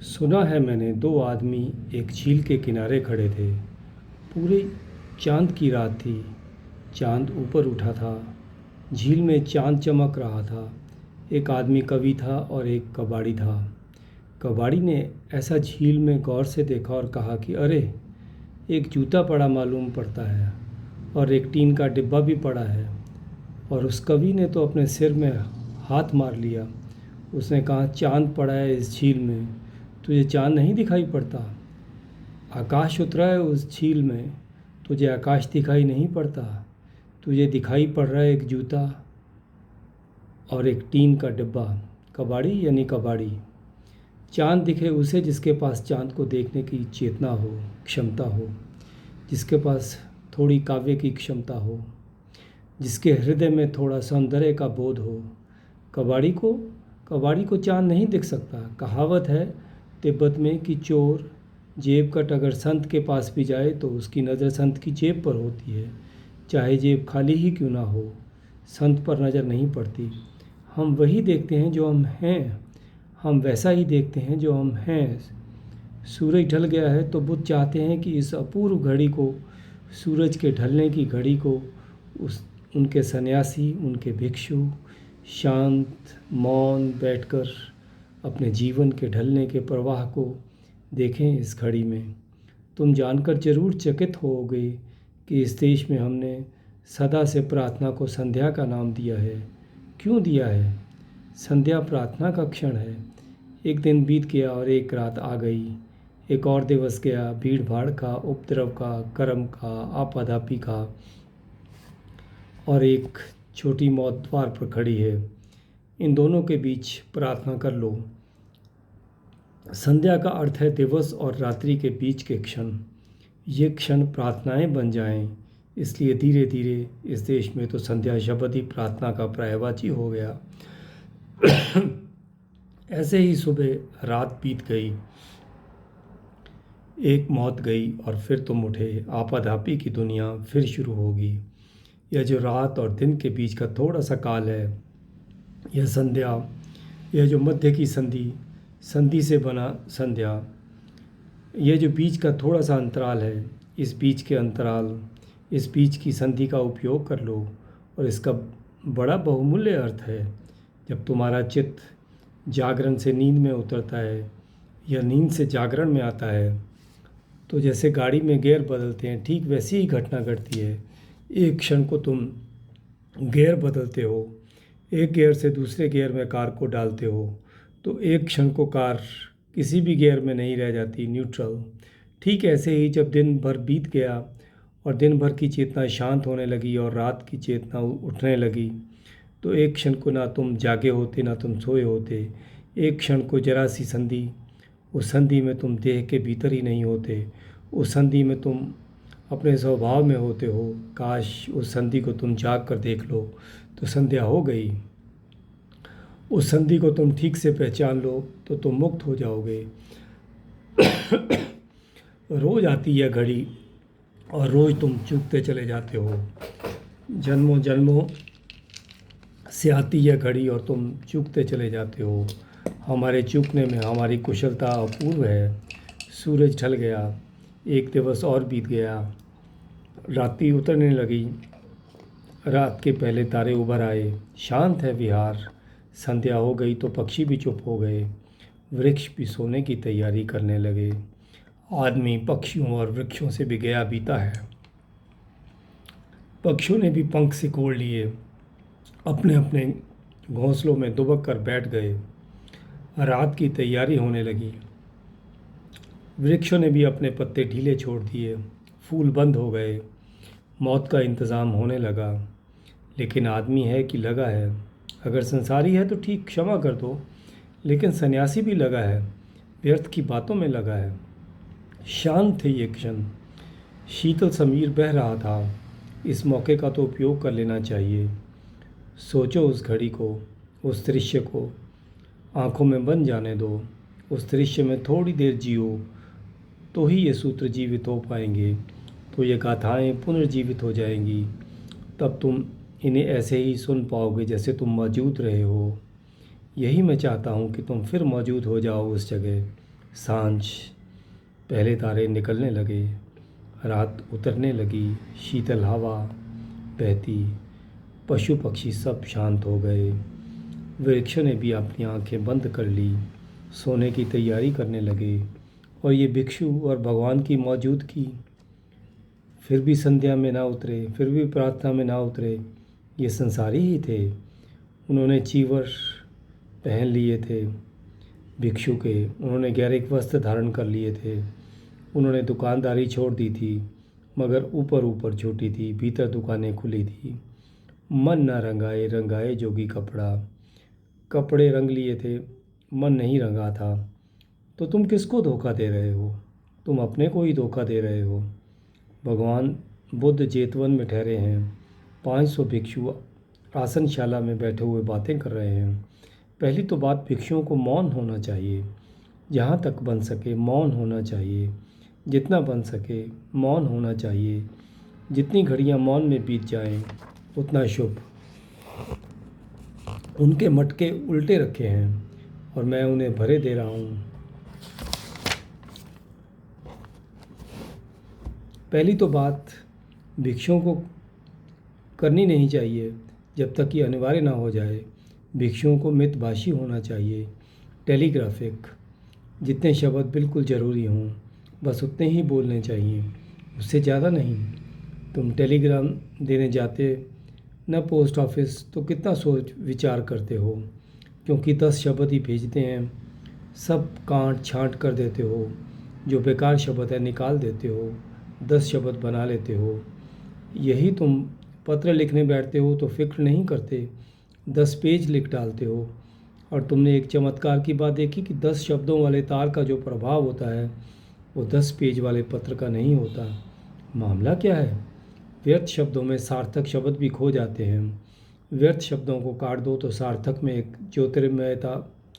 सुना है मैंने दो आदमी एक झील के किनारे खड़े थे। पूरे चाँद की रात थी। चाँद ऊपर उठा था। झील में चाँद चमक रहा था। एक आदमी कवि था और एक कबाड़ी था। कबाड़ी ने ऐसा झील में गौर से देखा और कहा कि अरे, एक जूता पड़ा मालूम पड़ता है और एक टीन का डिब्बा भी पड़ा है। और उस कवि ने तो अपने सिर में हाथ मार लिया। उसने कहा, चाँद पड़ा है इस झील में, तुझे चाँद नहीं दिखाई पड़ता? आकाश उतरा है उस झील में, तुझे आकाश दिखाई नहीं पड़ता? तुझे दिखाई पड़ रहा है एक जूता और एक टीन का डिब्बा। कबाड़ी यानी कबाड़ी। चाँद दिखे उसे जिसके पास चाँद को देखने की चेतना हो, क्षमता हो, जिसके पास थोड़ी काव्य की क्षमता हो, जिसके हृदय में थोड़ा सौंदर्य का बोध हो। कबाड़ी को चाँद नहीं दिख सकता। कहावत है तिब्बत में कि चोर जेब कट अगर संत के पास भी जाए तो उसकी नज़र संत की जेब पर होती है, चाहे जेब खाली ही क्यों ना हो। संत पर नज़र नहीं पड़ती। हम वही देखते हैं जो हम हैं। हम वैसा ही देखते हैं जो हम हैं। सूरज ढल गया है तो बुद्ध चाहते हैं कि इस अपूर्व घड़ी को, सूरज के ढलने की घड़ी को, उनके सन्यासी, उनके भिक्षु शांत मौन बैठकर अपने जीवन के ढलने के प्रवाह को देखें। इस घड़ी में तुम जानकर जरूर चकित होगे कि इस देश में हमने सदा से प्रार्थना को संध्या का नाम दिया है। क्यों दिया है? संध्या प्रार्थना का क्षण है। एक दिन बीत गया और एक रात आ गई। एक और दिवस गया, भीड़ भाड़ का, उपद्रव का, कर्म का, आपाधापी का, और एक छोटी मौत द्वार पर खड़ी है। इन दोनों के बीच प्रार्थना कर लो। संध्या का अर्थ है दिवस और रात्रि के बीच के क्षण। ये क्षण प्रार्थनाएं बन जाएं, इसलिए धीरे धीरे इस देश में तो संध्या शब्द ही प्रार्थना का पर्यायवाची हो गया। ऐसे ही सुबह रात बीत गई, एक मौत गई और फिर तुम उठे। आपाधापी की दुनिया फिर शुरू होगी। यह जो रात और दिन के बीच का थोड़ा सा काल है, यह संध्या, यह जो मध्य की संधि से बना संध्या, यह जो बीच का थोड़ा सा अंतराल है, इस बीच की संधि का उपयोग कर लो। और इसका बड़ा बहुमूल्य अर्थ है। जब तुम्हारा चित्त जागरण से नींद में उतरता है या नींद से जागरण में आता है, तो जैसे गाड़ी में गियर बदलते हैं, ठीक वैसी ही घटना घटती है। एक क्षण को तुम गियर बदलते हो, एक गियर से दूसरे गियर में कार को डालते हो, तो एक क्षण को कार किसी भी गियर में नहीं रह जाती, न्यूट्रल। ठीक ऐसे ही जब दिन भर बीत गया और दिन भर की चेतना शांत होने लगी और रात की चेतना उठने लगी, तो एक क्षण को ना तुम जागे होते ना तुम सोए होते। एक क्षण को जरा सी संधि, उस संधि में तुम देह के भीतर ही नहीं होते, उस संधि में तुम अपने स्वभाव में होते हो। काश उस संधि को तुम जाग कर देख लो तो संध्या हो गई। उस संधि को तुम ठीक से पहचान लो तो तुम मुक्त हो जाओगे। रोज आती है घड़ी और रोज तुम चूकते चले जाते हो। जन्मों जन्मों से आती है घड़ी और तुम चूकते चले जाते हो। हमारे चूकने में हमारी कुशलता अपूर्व है। सूरज ढल गया, एक दिवस और बीत गया, रात्रि उतरने लगी, रात के पहले तारे उभर आए, शांत है विहार। संध्या हो गई तो पक्षी भी चुप हो गए, वृक्ष भी सोने की तैयारी करने लगे। आदमी पक्षियों और वृक्षों से भी गया बीता है। पक्षियों ने भी पंख सिकोड़ लिए, अपने अपने घोंसलों में दुबक कर बैठ गए। रात की तैयारी होने लगी। वृक्षों ने भी अपने पत्ते ढीले छोड़ दिए, फूल बंद हो गए, मौत का इंतज़ाम होने लगा। लेकिन आदमी है कि लगा है। अगर संसारी है तो ठीक, क्षमा कर दो, लेकिन सन्यासी भी लगा है, व्यर्थ की बातों में लगा है। शांत थे ये क्षण, शीतल समीर बह रहा था। इस मौके का तो उपयोग कर लेना चाहिए। सोचो उस घड़ी को, उस दृश्य को आंखों में बन जाने दो। उस दृश्य में थोड़ी देर जियो, तो ही ये सूत्र जीवित हो पाएंगे, तो ये गाथाएं पुनर्जीवित हो जाएंगी। तब तुम इन्हें ऐसे ही सुन पाओगे जैसे तुम मौजूद रहे हो। यही मैं चाहता हूँ कि तुम फिर मौजूद हो जाओ उस जगह, सांझ, पहले तारे निकलने लगे, रात उतरने लगी, शीतल हवा बहती, पशु पक्षी सब शांत हो गए। वृक्षों ने भी अपनी आंखें बंद कर ली, सोने की तैयारी करने लगे। और ये भिक्षु और भगवान की मौजूदगी फिर भी संध्या में ना उतरे, फिर भी प्रार्थना में ना उतरे। ये संसारी ही थे। उन्होंने चीवर पहन लिए थे भिक्षु के, उन्होंने गहरे वस्त्र धारण कर लिए थे, उन्होंने दुकानदारी छोड़ दी थी, मगर ऊपर ऊपर छोटी थी, भीतर दुकानें खुली थी। मन ना रंगाए रंगाए जोगी कपड़ा, कपड़े रंग लिए थे, मन नहीं रंगा था। तो तुम किसको धोखा दे रहे हो? तुम अपने को ही धोखा दे रहे हो। भगवान बुद्ध जेतवन में ठहरे हैं। 500 भिक्षु आसनशाला में बैठे हुए बातें कर रहे हैं। पहली तो बात, भिक्षुओं को मौन होना चाहिए। जहाँ तक बन सके मौन होना चाहिए, जितना बन सके मौन होना चाहिए। जितनी घड़ियाँ मौन में बीत जाएं उतना शुभ। उनके मटके उल्टे रखे हैं और मैं उन्हें भरे दे रहा हूँ। पहली तो बात भिक्षुओं को करनी नहीं चाहिए जब तक कि अनिवार्य ना हो जाए। भिक्षुओं को मितभाषी होना चाहिए, टेलीग्राफिक। जितने शब्द बिल्कुल ज़रूरी हों बस उतने ही बोलने चाहिए, उससे ज़्यादा नहीं। तुम टेलीग्राम देने जाते न पोस्ट ऑफिस तो कितना सोच विचार करते हो, क्योंकि 10 शब्द ही भेजते हैं, सब काट छांट कर देते हो, जो बेकार शब्द है निकाल देते हो, 10 शब्द बना लेते हो। यही तुम पत्र लिखने बैठते हो तो फिक्र नहीं करते, 10 पेज लिख डालते हो। और तुमने एक चमत्कार की बात देखी कि 10 शब्दों वाले तार का जो प्रभाव होता है वो 10 पेज वाले पत्र का नहीं होता। मामला क्या है? व्यर्थ शब्दों में सार्थक शब्द भी खो जाते हैं। व्यर्थ शब्दों को काट दो तो सार्थक में एक ज्योतिर्मयता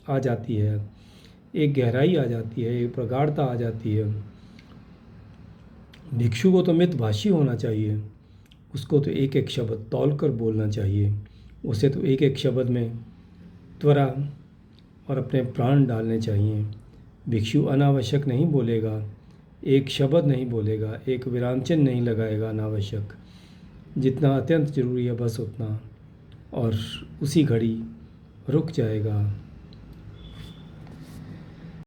आ जाती है, एक गहराई आ जाती है, एक प्रगाढ़ता आ जाती है। भिक्षु को तो मितभाषी होना चाहिए, उसको तो एक एक शब्द तौल कर बोलना चाहिए, उसे तो एक एक शब्द में त्वरा और अपने प्राण डालने चाहिए। भिक्षु अनावश्यक नहीं बोलेगा, एक शब्द नहीं बोलेगा, एक विरामचिन्ह नहीं लगाएगा अनावश्यक। जितना अत्यंत ज़रूरी है बस उतना, और उसी घड़ी रुक जाएगा।